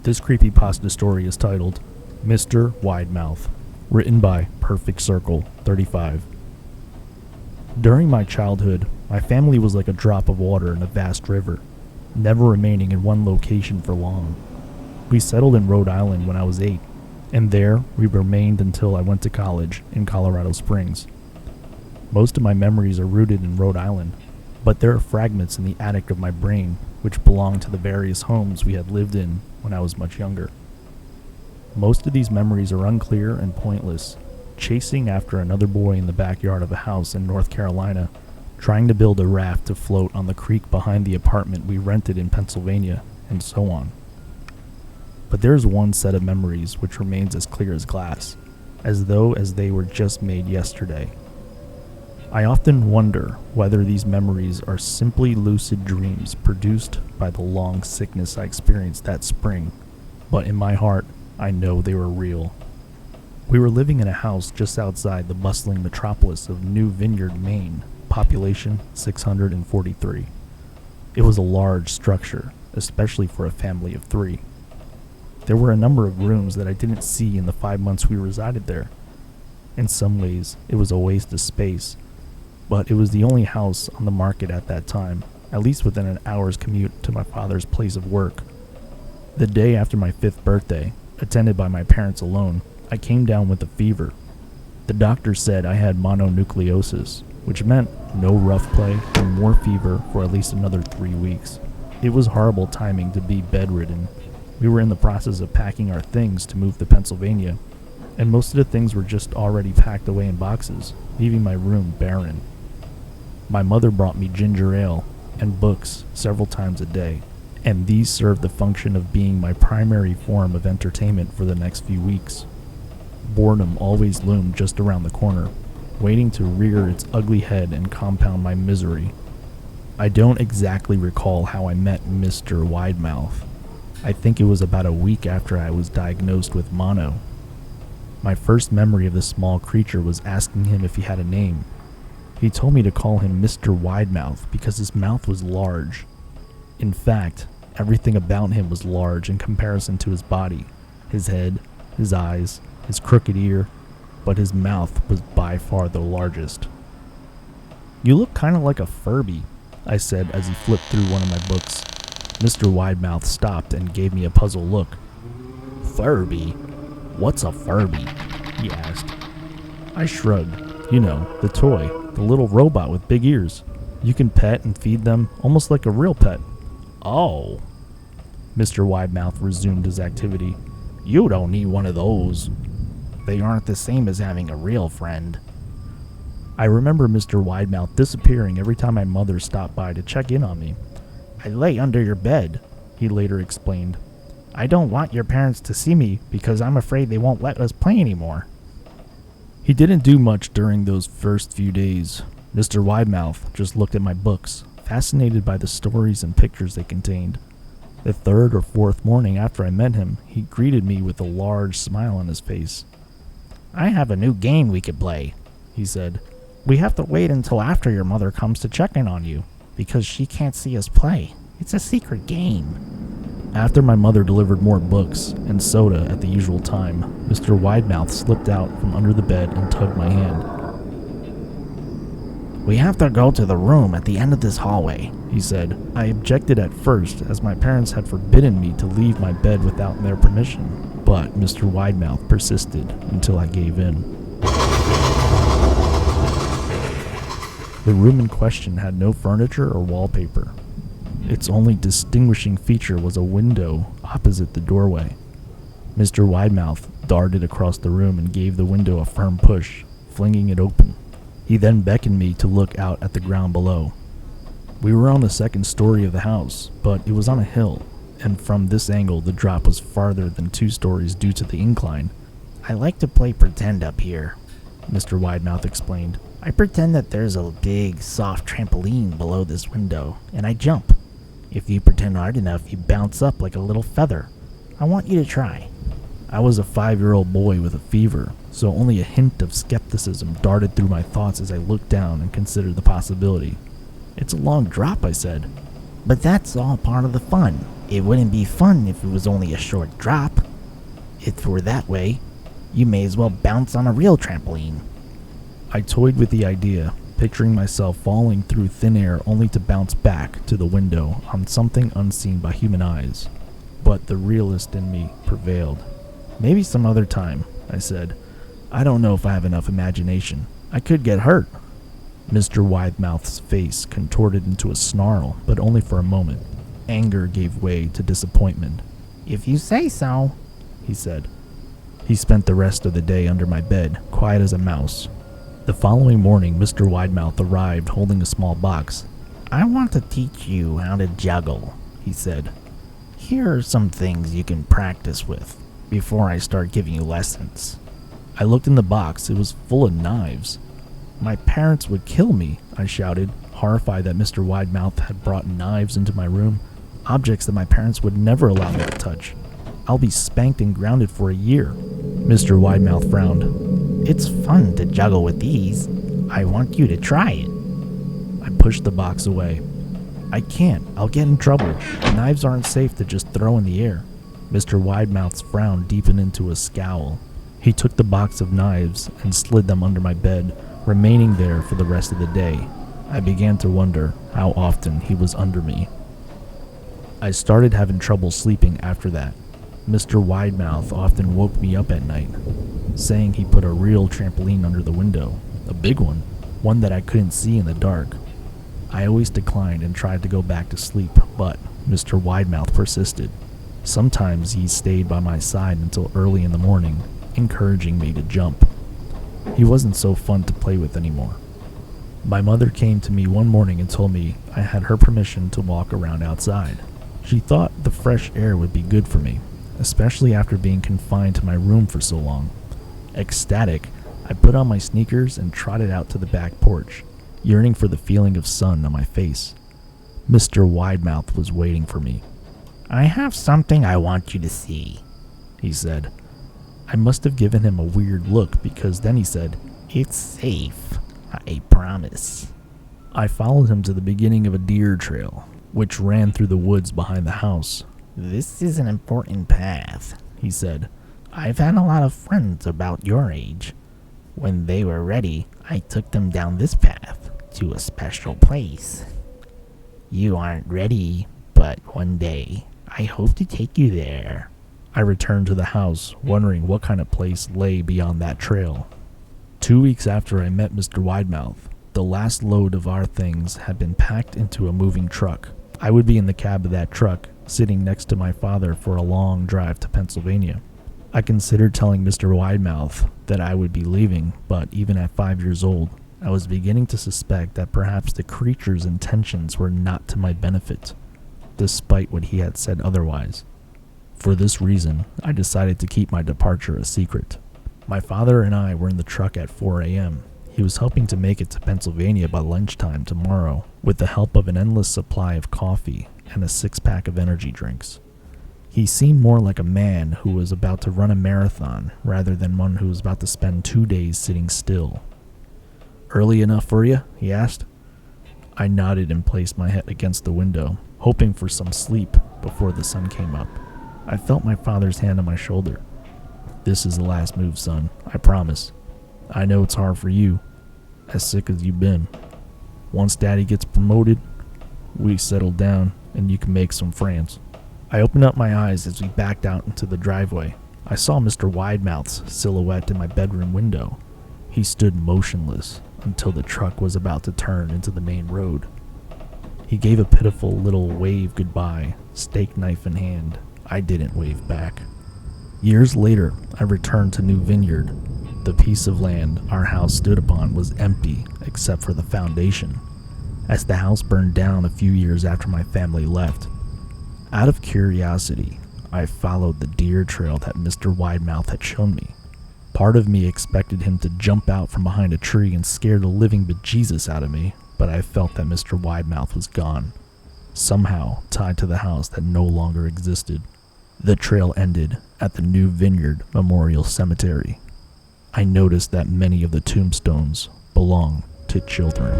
This CreepyPasta story is titled Mr. Widemouth, written by Perfect Circle 35. During my childhood, my family was like a drop of water in a vast river, never remaining in one location for long. We settled in Rhode Island when I was 8, and there we remained until I went to college in Colorado Springs. Most of my memories are rooted in Rhode Island, but there are fragments in the attic of my brain which belong to the various homes we had lived in when I was much younger. Most of these memories are unclear and pointless, chasing after another boy in the backyard of a house in North Carolina, trying to build a raft to float on the creek behind the apartment we rented in Pennsylvania, and so on. But there's one set of memories which remains as clear as glass, as they were just made yesterday. I often wonder whether these memories are simply lucid dreams produced by the long sickness I experienced that spring, but in my heart, I know they were real. We were living in a house just outside the bustling metropolis of New Vineyard, Maine, population 643. It was a large structure, especially for a family of 3. There were a number of rooms that I didn't see in the 5 months we resided there. In some ways, it was a waste of space, but it was the only house on the market at that time, at least within an hour's commute to my father's place of work. The day after my 5th birthday, attended by my parents alone, I came down with a fever. The doctor said I had mononucleosis, which meant no rough play and more fever for at least another 3 weeks. It was horrible timing to be bedridden. We were in the process of packing our things to move to Pennsylvania, and most of the things were just already packed away in boxes, leaving my room barren. My mother brought me ginger ale and books several times a day, and these served the function of being my primary form of entertainment for the next few weeks. Boredom always loomed just around the corner, waiting to rear its ugly head and compound my misery. I don't exactly recall how I met Mr. Widemouth. I think it was about a week after I was diagnosed with mono. My first memory of the small creature was asking him if he had a name. He told me to call him Mr. Widemouth because his mouth was large. In fact, everything about him was large in comparison to his body, his head, his eyes, his crooked ear, but his mouth was by far the largest. "You look kind of like a Furby," I said as he flipped through one of my books. Mr. Widemouth stopped and gave me a puzzled look. "Furby? What's a Furby?" he asked. I shrugged. "You know, the toy, the little robot with big ears. You can pet and feed them almost like a real pet." "Oh." Mr. Widemouth resumed his activity. "You don't need one of those. They aren't the same as having a real friend." I remember Mr. Widemouth disappearing every time my mother stopped by to check in on me. "I lay under your bed," he later explained. "I don't want your parents to see me because I'm afraid they won't let us play anymore." He didn't do much during those first few days. Mr. Widemouth just looked at my books, fascinated by the stories and pictures they contained. The 3rd or 4th morning after I met him, he greeted me with a large smile on his face. "I have a new game we could play," he said. "We have to wait until after your mother comes to check in on you, because she can't see us play. It's a secret game." After my mother delivered more books and soda at the usual time, Mr. Widemouth slipped out from under the bed and tugged my hand. "We have to go to the room at the end of this hallway," he said. I objected at first, as my parents had forbidden me to leave my bed without their permission, but Mr. Widemouth persisted until I gave in. The room in question had no furniture or wallpaper. Its only distinguishing feature was a window opposite the doorway. Mr. Widemouth darted across the room and gave the window a firm push, flinging it open. He then beckoned me to look out at the ground below. We were on the 2nd story of the house, but it was on a hill, and from this angle the drop was farther than 2 stories due to the incline. "I like to play pretend up here," Mr. Widemouth explained. "I pretend that there's a big, soft trampoline below this window, and I jump. If you pretend hard enough, you bounce up like a little feather. I want you to try." I was a 5-year-old boy with a fever, so only a hint of skepticism darted through my thoughts as I looked down and considered the possibility. "It's a long drop," I said. But that's all part of the fun. It wouldn't be fun if it was only a short drop. If it were that way, you may as well bounce on a real trampoline. I toyed with the idea, picturing myself falling through thin air only to bounce back to the window on something unseen by human eyes. But the realist in me prevailed. Maybe some other time, I said. I don't know if I have enough imagination. I could get hurt. Mr. Widemouth's face contorted into a snarl, but only for a moment. Anger gave way to disappointment. If you say so, he said. He spent the rest of the day under my bed, quiet as a mouse. The following morning, Mr. Widemouth arrived holding a small box. I want to teach you how to juggle, he said. Here are some things you can practice with before I start giving you lessons. I looked in the box. It was full of knives. My parents would kill me, I shouted, horrified that Mr. Widemouth had brought knives into my room, objects that my parents would never allow me to touch. I'll be spanked and grounded for a year. Mr. Widemouth frowned. It's fun to juggle with these. I want you to try it. I pushed the box away. I can't. I'll get in trouble. Knives aren't safe to just throw in the air. Mr. Widemouth's frown deepened into a scowl. He took the box of knives and slid them under my bed, remaining there for the rest of the day. I began to wonder how often he was under me. I started having trouble sleeping after that. Mr. Widemouth often woke me up at night, saying he put a real trampoline under the window, a big one that I couldn't see in the dark. I always declined and tried to go back to sleep, but Mr. Widemouth persisted. Sometimes he stayed by my side until early in the morning, encouraging me to jump. He wasn't so fun to play with anymore. My mother came to me one morning and told me I had her permission to walk around outside. She thought the fresh air would be good for me, especially after being confined to my room for so long. Ecstatic, I put on my sneakers and trotted out to the back porch, yearning for the feeling of sun on my face. Mr. Widemouth was waiting for me. I have something I want you to see, he said. I must have given him a weird look because then he said, It's safe, I promise. I followed him to the beginning of a deer trail, which ran through the woods behind the house. This is an important path, he said. I've had a lot of friends about your age. When they were ready, I took them down this path to a special place. You aren't ready, but one day I hope to take you there. I returned to the house, wondering what kind of place lay beyond that trail. 2 weeks after I met Mr. Widemouth, the last load of our things had been packed into a moving truck. I would be in the cab of that truck, sitting next to my father for a long drive to Pennsylvania. I considered telling Mr. Widemouth that I would be leaving, but even at 5 years old, I was beginning to suspect that perhaps the creature's intentions were not to my benefit, despite what he had said otherwise. For this reason, I decided to keep my departure a secret. My father and I were in the truck at 4 a.m. He was hoping to make it to Pennsylvania by lunchtime tomorrow with the help of an endless supply of coffee and a six-pack of energy drinks. He seemed more like a man who was about to run a marathon rather than one who was about to spend 2 days sitting still. Early enough for you? He asked. I nodded and placed my head against the window, hoping for some sleep before the sun came up. I felt my father's hand on my shoulder. This is the last move, son, I promise. I know it's hard for you, as sick as you've been. Once Daddy gets promoted, we settle down and you can make some friends. I opened up my eyes as we backed out into the driveway. I saw Mr. Widemouth's silhouette in my bedroom window. He stood motionless until the truck was about to turn into the main road. He gave a pitiful little wave goodbye, steak knife in hand. I didn't wave back. Years later, I returned to New Vineyard. The piece of land our house stood upon was empty except for the foundation, as the house burned down a few years after my family left. Out of curiosity, I followed the deer trail that Mr. Widemouth had shown me. Part of me expected him to jump out from behind a tree and scare the living bejesus out of me, but I felt that Mr. Widemouth was gone, somehow tied to the house that no longer existed. The trail ended at the New Vineyard Memorial Cemetery. I noticed that many of the tombstones belong to children.